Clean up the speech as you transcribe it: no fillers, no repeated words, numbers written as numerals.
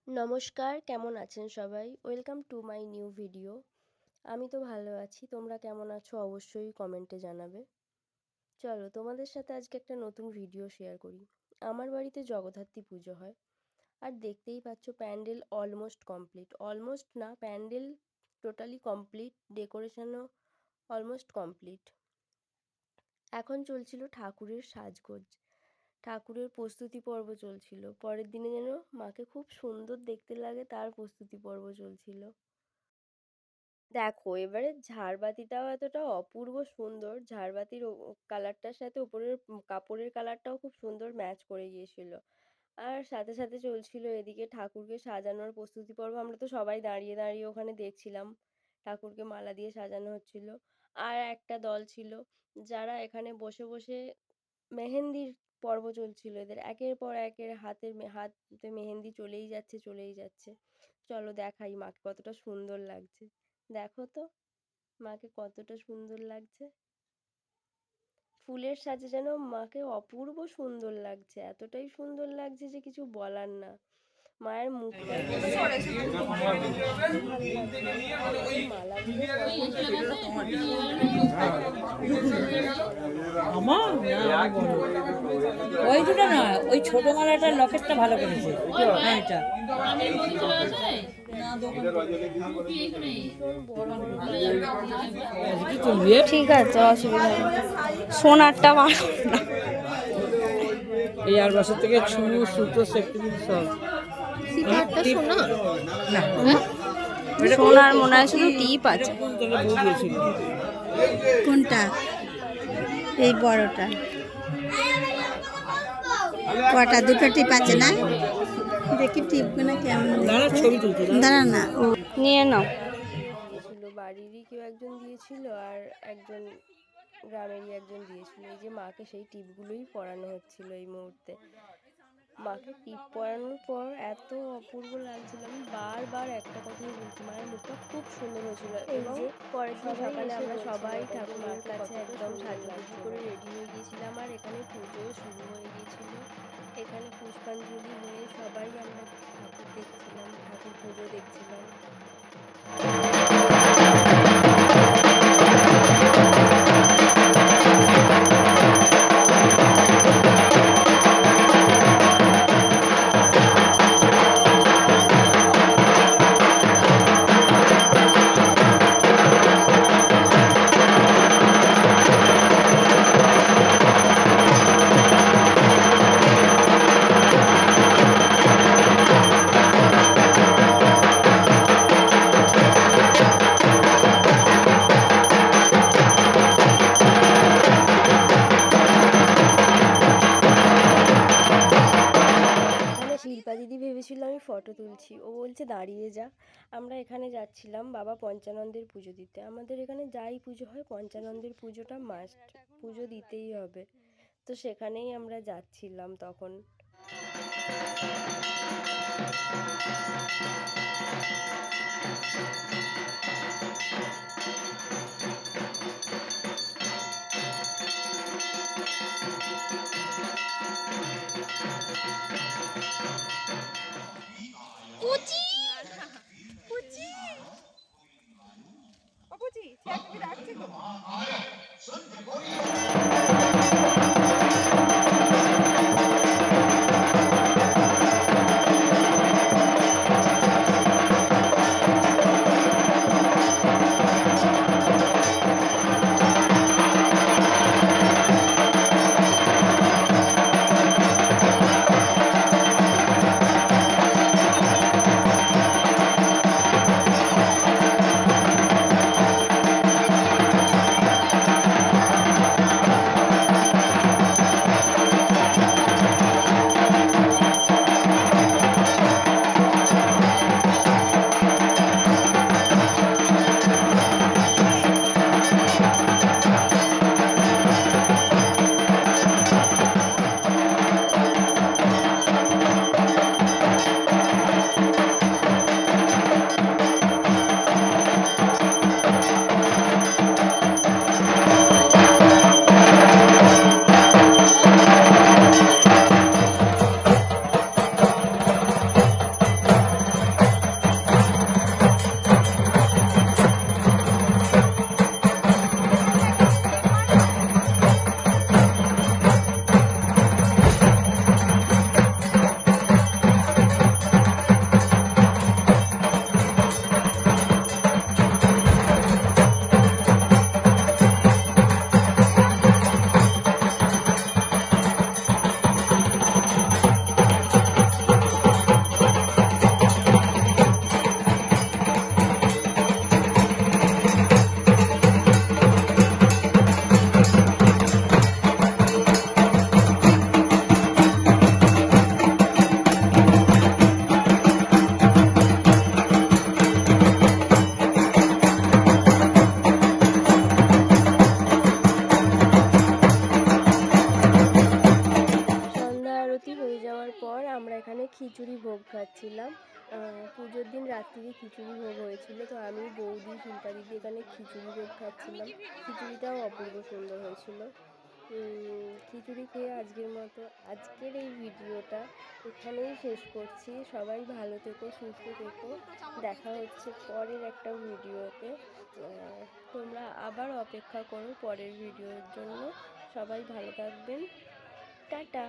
নমস্কার, কেমন আছেন সবাই? Welcome to my new video. আমি তো ভালো আছি। তোমরা কেমন আছো অবশ্যই কমেন্টে জানাবে। চলো তোমাদের সাথে আজকে একটা নতুন ভিডিও শেয়ার করি। আমার বাড়িতে জগদ্ধাত্রী পুজো হয়। আর দেখতেই পাচ্ছ প্যান্ডেল অলমোস্ট কমপ্লিট। অলমোস্ট না, প্যান্ডেল টোটালি কমপ্লিট, ডেকোরেশনও অলমোস্ট কমপ্লিট। এখন চলছিল ঠাকুরের সাজগোজ। ঠাকুরের প্রস্তুতি পর্ব চলছিল। পরের দিনে যেন মাকে খুব সুন্দর দেখতে লাগে তার প্রস্তুতি পর্ব চলছিল। দেখো এবারে ঝাড়বাতিটাও এতটা অপূর্ব সুন্দর, ঝাড়বাতির কালারটার সাথে উপরের কাপড়ের কালারটাও খুব সুন্দর ম্যাচ করে গিয়েছিল। আর সাথে সাথে চলছিল এদিকে ঠাকুরকে সাজানোর প্রস্তুতি পর্ব। আমরা তো সবাই দাঁড়িয়ে দাঁড়িয়ে ওখানে দেখছিলাম ঠাকুরকে মালা দিয়ে সাজানো হচ্ছিল। আর একটা দল ছিল যারা এখানে বসে বসে মেহেন্দির পর্ব চলছিল। এদের একের পর একের হাতে মেহেন্দি চলেই যাচ্ছে চলেই যাচ্ছে। চলো দেখাই মাকে কতটা সুন্দর লাগছে। দেখো তো মাকে কতটা সুন্দর লাগছে। ফুলের সাজে যেন মাকে অপূর্ব সুন্দর লাগছে, এতটাই সুন্দর লাগছে যে কিছু বলার না। মায়ের মুখটা আমার ওই দুটো না, ওই ছোট মালাটা লকেটটা ভালো করেছে। হ্যাঁ এটা ঠিক আছে, অসুবিধা নেই। সোনারটা বার না। এই আর বছর থেকে ছুঁড়ু সুতো সেফটি সব না সোনার মনে হয় শুধু টিপ আছে। কোনটা? এই বড়টা কটা? দুটো টিপ আছে না? দেখি টিপগুলো কেমন। ছবি তুলতে দাঁড়া না, ও নিয়ে নাও। ছিল বাড়িরই কেউ একজন দিয়েছিল আর একজন গ্রামেরই একজন দিয়েছিল। এই যে মাকে সেই টিপগুলোই পরানো হচ্ছিল এই মুহূর্তে। মাকে টিপ পরানোর পর এত অপূর্ব লাগছিল, আমি বারবার একটা কথাই বলছি, মায়ের মুখটা খুব সুন্দর হয়েছিল। এবং পরের দিন সকালে আমরা সবাই ঠাকুরের কাছে একদম সাজুগুজু করে রেডি হয়ে গিয়েছিলাম। আর এখানে পুজো শুরু হয়ে গিয়েছিল। এখানে পুষ্পাঞ্জলি হয়ে সবাই আমরা ঠাকুর দেখছিলাম, ঠাকুর পুজো দেখছিলাম। শিল্পা দিদি ভেবেছিল আমি ফটো তুলছি, ও বলছে দাঁড়িয়ে যা। আমরা এখানে যাচ্ছিলাম বাবা পঞ্চানন্দের পুজো দিতে। আমাদের এখানে যাই পুজো হয় পঞ্চানন্দের পুজোটা মাস্ট, পুজো দিতেই হবে। তো সেখানেই আমরা যাচ্ছিলাম তখন। পুজোর দিন রাত্রিরে খিচুড়ি ভোগ হয়েছিল, তো আমি, বৌদি, শিল্পা দিদি এখানে খিচুড়ি ভোগ খাচ্ছিলাম। খিচুড়িটাও অপূর্ব সুন্দর হয়েছিল। খিচুড়ি খেয়ে আজকের এই ভিডিওটা এখানেই শেষ করছি। সবাই ভালো থেকো, সুস্থ থেকো। দেখা হচ্ছে পরের একটা ভিডিওতে। তোমরা আবার অপেক্ষা করো পরের ভিডিওর জন্য। সবাই ভালো থাকবেন। টাটা।